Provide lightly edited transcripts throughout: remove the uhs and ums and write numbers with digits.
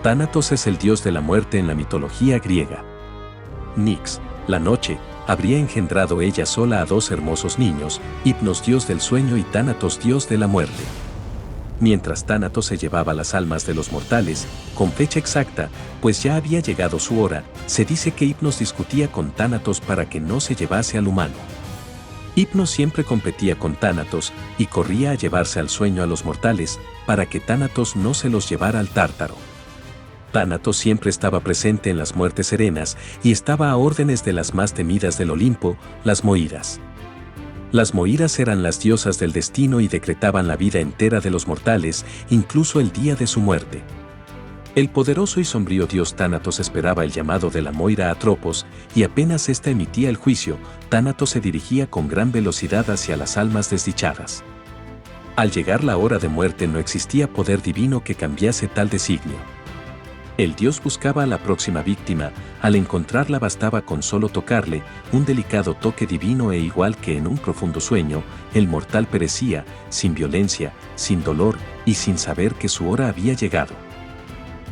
Tánatos es el dios de la muerte en la mitología griega. Nix, la noche, habría engendrado ella sola a dos hermosos niños, Hipnos dios del sueño y Tánatos dios de la muerte. Mientras Tánatos se llevaba las almas de los mortales, con fecha exacta, pues ya había llegado su hora, se dice que Hipnos discutía con Tánatos para que no se llevase al humano. Hipnos siempre competía con Tánatos y corría a llevarse al sueño a los mortales, para que Tánatos no se los llevara al Tártaro. Tánatos siempre estaba presente en las muertes serenas y estaba a órdenes de las más temidas del Olimpo, las Moiras. Las Moiras eran las diosas del destino y decretaban la vida entera de los mortales, incluso el día de su muerte. El poderoso y sombrío dios Tánatos esperaba el llamado de la Moira Atropos, y apenas ésta emitía el juicio, Tánatos se dirigía con gran velocidad hacia las almas desdichadas. Al llegar la hora de muerte no existía poder divino que cambiase tal designio. El dios buscaba a la próxima víctima, al encontrarla bastaba con solo tocarle, un delicado toque divino e igual que en un profundo sueño, el mortal perecía, sin violencia, sin dolor y sin saber que su hora había llegado.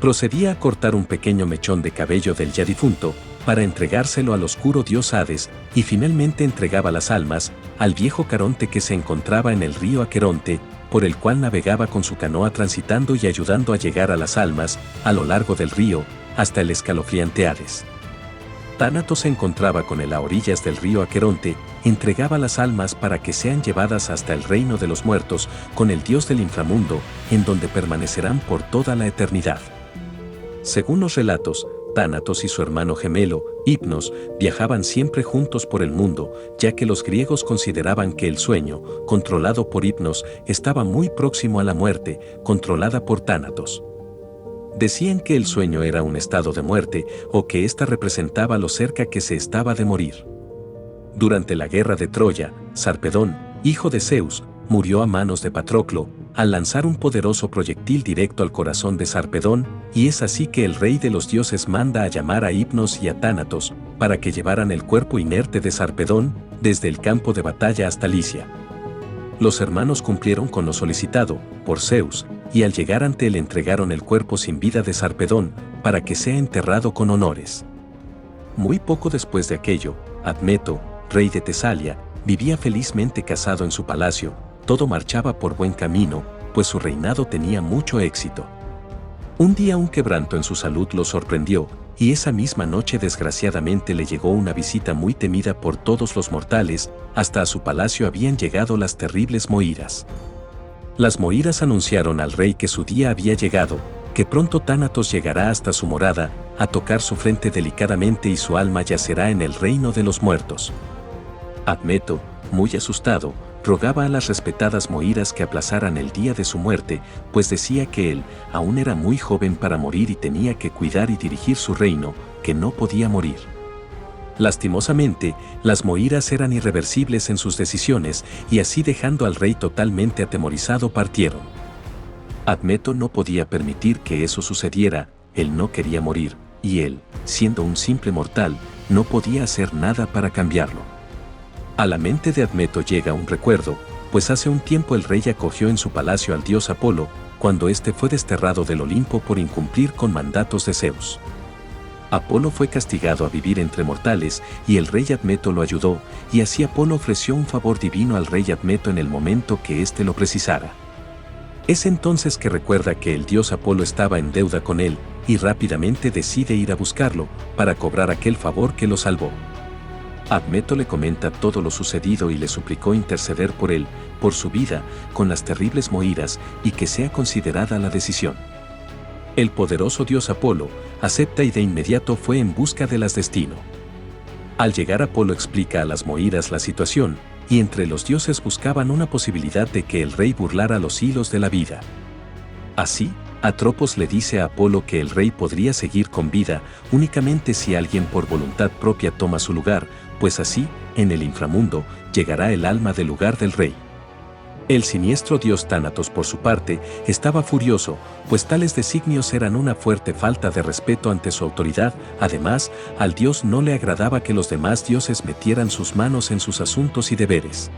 Procedía a cortar un pequeño mechón de cabello del ya difunto, para entregárselo al oscuro dios Hades, y finalmente entregaba las almas al viejo Caronte que se encontraba en el río Aqueronte, por el cual navegaba con su canoa transitando y ayudando a llegar a las almas, a lo largo del río, hasta el escalofriante Hades. Tánatos se encontraba con él a orillas del río Aqueronte, entregaba las almas para que sean llevadas hasta el reino de los muertos, con el dios del inframundo, en donde permanecerán por toda la eternidad. Según los relatos, Tánatos y su hermano gemelo, Hipnos, viajaban siempre juntos por el mundo, ya que los griegos consideraban que el sueño, controlado por Hipnos, estaba muy próximo a la muerte, controlada por Tánatos. Decían que el sueño era un estado de muerte, o que ésta representaba lo cerca que se estaba de morir. Durante la guerra de Troya, Sarpedón, hijo de Zeus, murió a manos de Patroclo, al lanzar un poderoso proyectil directo al corazón de Sarpedón, y es así que el rey de los dioses manda a llamar a Hipnos y a Tánatos, para que llevaran el cuerpo inerte de Sarpedón, desde el campo de batalla hasta Licia. Los hermanos cumplieron con lo solicitado, por Zeus, y al llegar ante él entregaron el cuerpo sin vida de Sarpedón, para que sea enterrado con honores. Muy poco después de aquello, Admeto, rey de Tesalia, vivía felizmente casado en su palacio. Todo marchaba por buen camino, pues su reinado tenía mucho éxito. Un día un quebranto en su salud lo sorprendió, y esa misma noche desgraciadamente le llegó una visita muy temida por todos los mortales, hasta a su palacio habían llegado las terribles Moiras. Las Moiras anunciaron al rey que su día había llegado, que pronto Tánatos llegará hasta su morada, a tocar su frente delicadamente y su alma yacerá en el reino de los muertos. Admeto, muy asustado, rogaba a las respetadas Moiras que aplazaran el día de su muerte, pues decía que él aún era muy joven para morir y tenía que cuidar y dirigir su reino, que no podía morir. Lastimosamente, las Moiras eran irreversibles en sus decisiones y así dejando al rey totalmente atemorizado partieron. Admeto no podía permitir que eso sucediera, él no quería morir, y él, siendo un simple mortal, no podía hacer nada para cambiarlo. A la mente de Admeto llega un recuerdo, pues hace un tiempo el rey acogió en su palacio al dios Apolo, cuando éste fue desterrado del Olimpo por incumplir con mandatos de Zeus. Apolo fue castigado a vivir entre mortales y el rey Admeto lo ayudó, y así Apolo ofreció un favor divino al rey Admeto en el momento que éste lo precisara. Es entonces que recuerda que el dios Apolo estaba en deuda con él, y rápidamente decide ir a buscarlo, para cobrar aquel favor que lo salvó. Admeto le comenta todo lo sucedido y le suplicó interceder por él, por su vida, con las terribles Moiras, y que sea considerada la decisión. El poderoso dios Apolo acepta y de inmediato fue en busca de las destino. Al llegar Apolo explica a las Moiras la situación, y entre los dioses buscaban una posibilidad de que el rey burlara los hilos de la vida. Así, Atropos le dice a Apolo que el rey podría seguir con vida únicamente si alguien por voluntad propia toma su lugar, pues así, en el inframundo, llegará el alma del lugar del rey. El siniestro dios Tánatos por su parte estaba furioso, pues tales designios eran una fuerte falta de respeto ante su autoridad. Además, al dios no le agradaba que los demás dioses metieran sus manos en sus asuntos y deberes.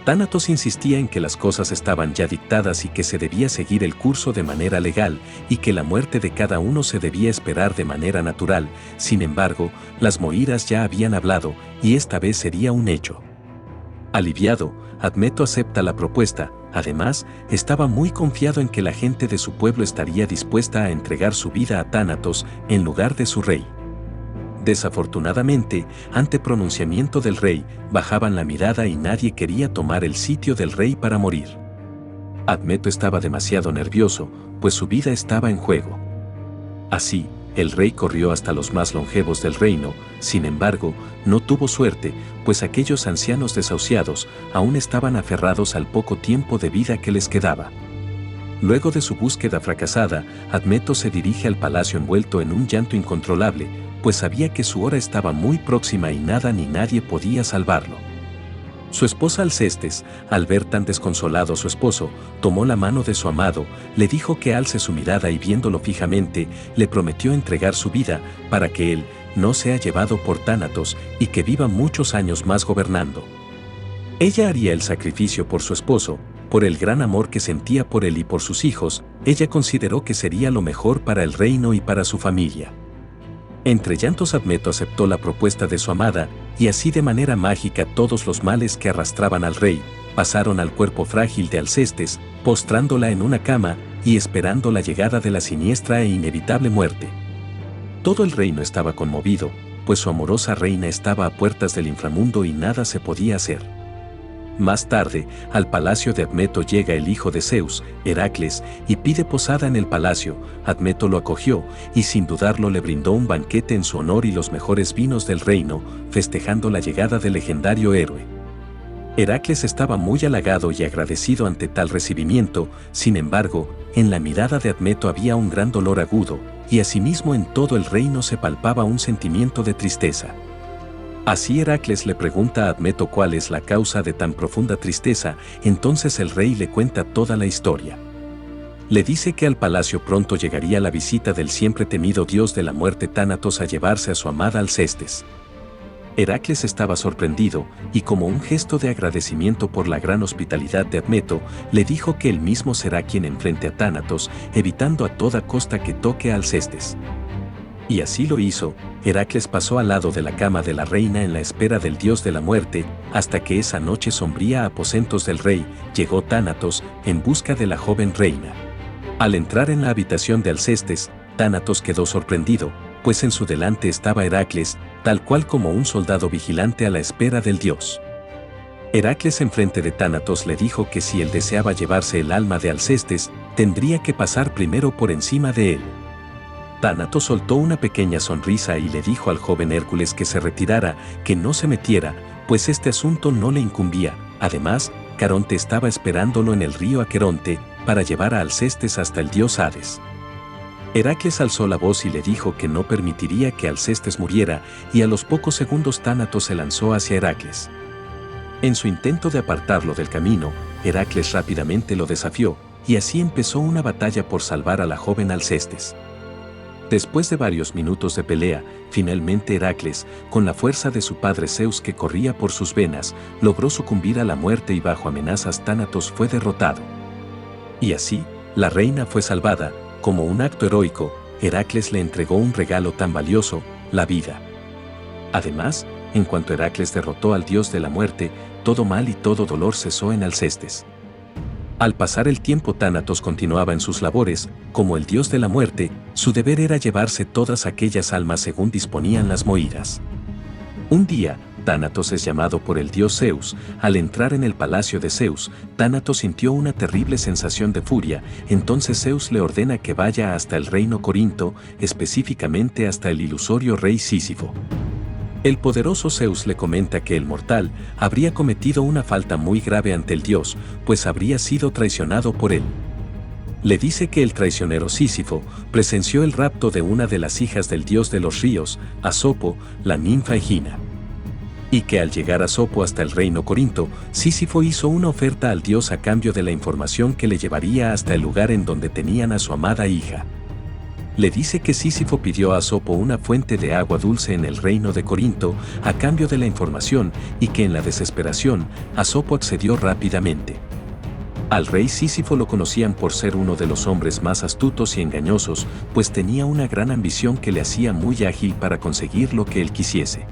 Tánatos insistía en que las cosas estaban ya dictadas y que se debía seguir el curso de manera legal y que la muerte de cada uno se debía esperar de manera natural. Sin embargo, las Moiras ya habían hablado y esta vez sería un hecho. Aliviado, Admeto acepta la propuesta. Además, estaba muy confiado en que la gente de su pueblo estaría dispuesta a entregar su vida a Tánatos en lugar de su rey. Desafortunadamente, ante pronunciamiento del rey, bajaban la mirada y nadie quería tomar el sitio del rey para morir. Admeto estaba demasiado nervioso, pues su vida estaba en juego. Así, el rey corrió hasta los más longevos del reino. Sin embargo, no tuvo suerte, pues aquellos ancianos desahuciados aún estaban aferrados al poco tiempo de vida que les quedaba. Luego de su búsqueda fracasada, Admeto se dirige al palacio envuelto en un llanto incontrolable, pues sabía que su hora estaba muy próxima y nada ni nadie podía salvarlo. Su esposa Alcestes, al ver tan desconsolado a su esposo, tomó la mano de su amado, le dijo que alce su mirada y viéndolo fijamente, le prometió entregar su vida para que él no sea llevado por Tánatos y que viva muchos años más gobernando. Ella haría el sacrificio por su esposo, por el gran amor que sentía por él y por sus hijos. Ella consideró que sería lo mejor para el reino y para su familia. Entre llantos Admeto aceptó la propuesta de su amada, y así de manera mágica todos los males que arrastraban al rey, pasaron al cuerpo frágil de Alcestes, postrándola en una cama y esperando la llegada de la siniestra e inevitable muerte. Todo el reino estaba conmovido, pues su amorosa reina estaba a puertas del inframundo y nada se podía hacer. Más tarde, al palacio de Admeto llega el hijo de Zeus, Heracles, y pide posada en el palacio. Admeto lo acogió y sin dudarlo le brindó un banquete en su honor y los mejores vinos del reino, festejando la llegada del legendario héroe. Heracles estaba muy halagado y agradecido ante tal recibimiento. Sin embargo, en la mirada de Admeto había un gran dolor agudo, y asimismo en todo el reino se palpaba un sentimiento de tristeza. Así Heracles le pregunta a Admeto cuál es la causa de tan profunda tristeza. Entonces el rey le cuenta toda la historia. Le dice que al palacio pronto llegaría la visita del siempre temido dios de la muerte Tánatos a llevarse a su amada Alcestes. Heracles estaba sorprendido, y como un gesto de agradecimiento por la gran hospitalidad de Admeto, le dijo que él mismo será quien enfrente a Tánatos, evitando a toda costa que toque a Alcestes. Y así lo hizo. Heracles pasó al lado de la cama de la reina en la espera del dios de la muerte, hasta que esa noche sombría a aposentos del rey, llegó Tánatos en busca de la joven reina. Al entrar en la habitación de Alcestes, Tánatos quedó sorprendido, pues en su delante estaba Heracles, tal cual como un soldado vigilante a la espera del dios. Heracles enfrente de Tánatos le dijo que si él deseaba llevarse el alma de Alcestes, tendría que pasar primero por encima de él. Tánatos soltó una pequeña sonrisa y le dijo al joven Hércules que se retirara, que no se metiera, pues este asunto no le incumbía. Además, Caronte estaba esperándolo en el río Aqueronte para llevar a Alcestes hasta el dios Hades. Heracles alzó la voz y le dijo que no permitiría que Alcestes muriera, y a los pocos segundos Tánatos se lanzó hacia Heracles. En su intento de apartarlo del camino, Heracles rápidamente lo desafió, y así empezó una batalla por salvar a la joven Alcestes. Después de varios minutos de pelea, finalmente Heracles, con la fuerza de su padre Zeus que corría por sus venas, logró sucumbir a la muerte y bajo amenazas Tánatos fue derrotado. Y así, la reina fue salvada. Como un acto heroico, Heracles le entregó un regalo tan valioso, la vida. Además, en cuanto Heracles derrotó al dios de la muerte, todo mal y todo dolor cesó en Alcestes. Al pasar el tiempo Tánatos continuaba en sus labores, como el dios de la muerte, su deber era llevarse todas aquellas almas según disponían las Moiras. Un día, Tánatos es llamado por el dios Zeus. Al entrar en el palacio de Zeus, Tánatos sintió una terrible sensación de furia. Entonces Zeus le ordena que vaya hasta el reino Corinto, específicamente hasta el ilusorio rey Sísifo. El poderoso Zeus le comenta que el mortal habría cometido una falta muy grave ante el dios, pues habría sido traicionado por él. Le dice que el traicionero Sísifo presenció el rapto de una de las hijas del dios de los ríos, Asopo, la ninfa Egina. Y que al llegar Asopo hasta el reino Corinto, Sísifo hizo una oferta al dios a cambio de la información que le llevaría hasta el lugar en donde tenían a su amada hija. Le dice que Sísifo pidió a Asopo una fuente de agua dulce en el reino de Corinto a cambio de la información y que en la desesperación, Asopo accedió rápidamente. Al rey Sísifo lo conocían por ser uno de los hombres más astutos y engañosos, pues tenía una gran ambición que le hacía muy ágil para conseguir lo que él quisiese.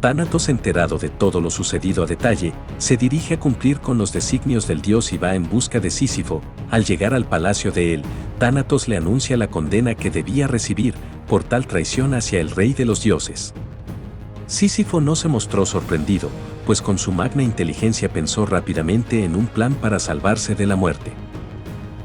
Tánatos, enterado de todo lo sucedido a detalle, se dirige a cumplir con los designios del dios y va en busca de Sísifo. Al llegar al palacio de él, Tánatos le anuncia la condena que debía recibir por tal traición hacia el rey de los dioses. Sísifo no se mostró sorprendido, pues con su magna inteligencia pensó rápidamente en un plan para salvarse de la muerte.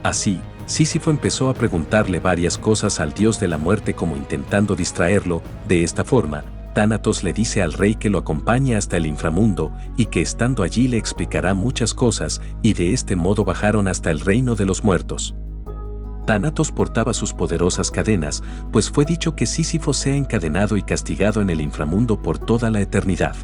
Así, Sísifo empezó a preguntarle varias cosas al dios de la muerte como intentando distraerlo. De esta forma, Tánatos le dice al rey que lo acompañe hasta el inframundo y que estando allí le explicará muchas cosas, y de este modo bajaron hasta el reino de los muertos. Tánatos portaba sus poderosas cadenas, pues fue dicho que Sísifo sea encadenado y castigado en el inframundo por toda la eternidad.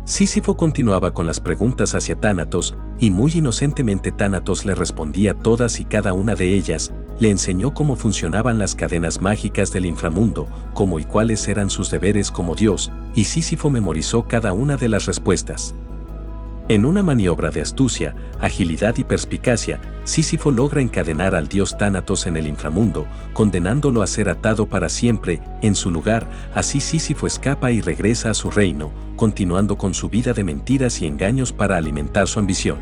Sísifo continuaba con las preguntas hacia Tánatos, y muy inocentemente Tánatos le respondía todas y cada una de ellas. Le enseñó cómo funcionaban las cadenas mágicas del inframundo, cómo y cuáles eran sus deberes como dios, y Sísifo memorizó cada una de las respuestas. En una maniobra de astucia, agilidad y perspicacia, Sísifo logra encadenar al dios Tánatos en el inframundo, condenándolo a ser atado para siempre en su lugar. Así Sísifo escapa y regresa a su reino, continuando con su vida de mentiras y engaños para alimentar su ambición.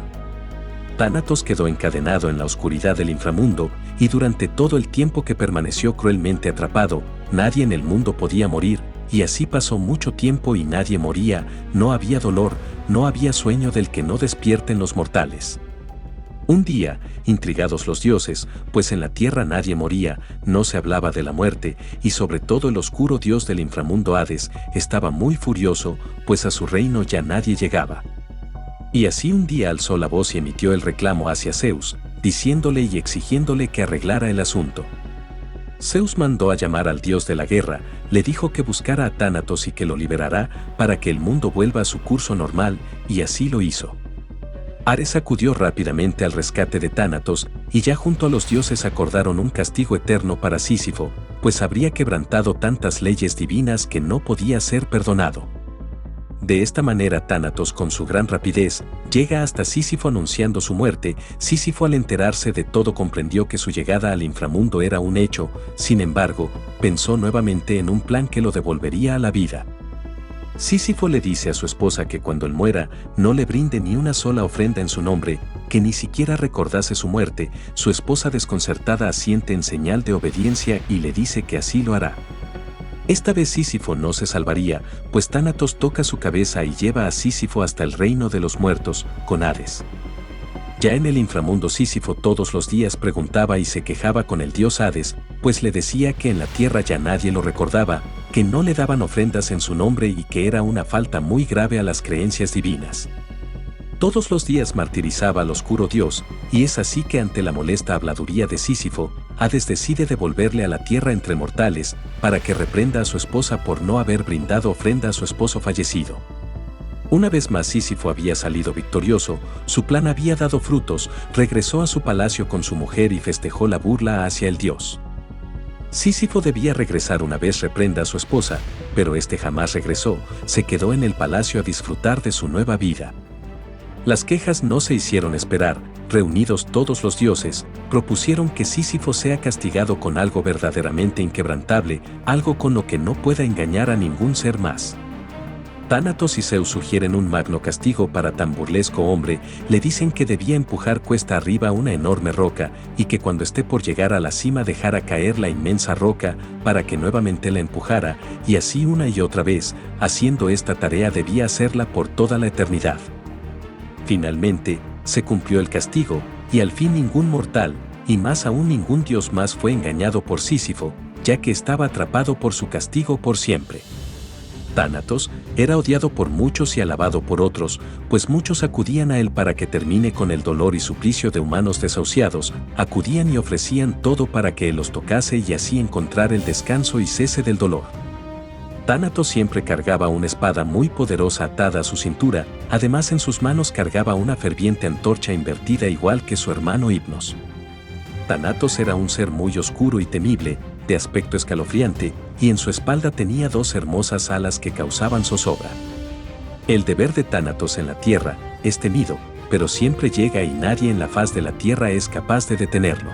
Tánatos quedó encadenado en la oscuridad del inframundo, y durante todo el tiempo que permaneció cruelmente atrapado, nadie en el mundo podía morir, y así pasó mucho tiempo y nadie moría, no había dolor, no había sueño del que no despierten los mortales. Un día, intrigados los dioses, pues en la tierra nadie moría, no se hablaba de la muerte, y sobre todo el oscuro dios del inframundo Hades, estaba muy furioso, pues a su reino ya nadie llegaba. Y así un día alzó la voz y emitió el reclamo hacia Zeus, diciéndole y exigiéndole que arreglara el asunto. Zeus mandó a llamar al dios de la guerra, le dijo que buscara a Tánatos y que lo liberará para que el mundo vuelva a su curso normal, y así lo hizo. Ares acudió rápidamente al rescate de Tánatos, y ya junto a los dioses acordaron un castigo eterno para Sísifo, pues habría quebrantado tantas leyes divinas que no podía ser perdonado. De esta manera Tánatos, con su gran rapidez, llega hasta Sísifo anunciando su muerte. Sísifo, al enterarse de todo, comprendió que su llegada al inframundo era un hecho. Sin embargo, pensó nuevamente en un plan que lo devolvería a la vida. Sísifo le dice a su esposa que cuando él muera, no le brinde ni una sola ofrenda en su nombre, que ni siquiera recordase su muerte. Su esposa, desconcertada, asiente en señal de obediencia y le dice que así lo hará. Esta vez Sísifo no se salvaría, pues Tánatos toca su cabeza y lleva a Sísifo hasta el reino de los muertos, con Hades. Ya en el inframundo Sísifo todos los días preguntaba y se quejaba con el dios Hades, pues le decía que en la tierra ya nadie lo recordaba, que no le daban ofrendas en su nombre y que era una falta muy grave a las creencias divinas. Todos los días martirizaba al oscuro dios, y es así que ante la molesta habladuría de Sísifo, Hades decide devolverle a la tierra entre mortales, para que reprenda a su esposa por no haber brindado ofrenda a su esposo fallecido. Una vez más Sísifo había salido victorioso, su plan había dado frutos, regresó a su palacio con su mujer y festejó la burla hacia el dios. Sísifo debía regresar una vez reprenda a su esposa, pero este jamás regresó, se quedó en el palacio a disfrutar de su nueva vida. Las quejas no se hicieron esperar. Reunidos todos los dioses, propusieron que Sísifo sea castigado con algo verdaderamente inquebrantable, algo con lo que no pueda engañar a ningún ser más. Tánatos y Zeus sugieren un magno castigo para tan burlesco hombre, le dicen que debía empujar cuesta arriba una enorme roca, y que cuando esté por llegar a la cima dejara caer la inmensa roca, para que nuevamente la empujara, y así una y otra vez, haciendo esta tarea debía hacerla por toda la eternidad. Finalmente, se cumplió el castigo, y al fin ningún mortal, y más aún ningún dios más fue engañado por Sísifo, ya que estaba atrapado por su castigo por siempre. Tánatos era odiado por muchos y alabado por otros, pues muchos acudían a él para que termine con el dolor y suplicio de humanos desahuciados, acudían y ofrecían todo para que él los tocase y así encontrar el descanso y cese del dolor. Tánatos siempre cargaba una espada muy poderosa atada a su cintura, además en sus manos cargaba una ferviente antorcha invertida igual que su hermano Hipnos. Thanatos era un ser muy oscuro y temible, de aspecto escalofriante, y en su espalda tenía dos hermosas alas que causaban zozobra. El deber de Thanatos en la tierra es temido, pero siempre llega y nadie en la faz de la tierra es capaz de detenerlo.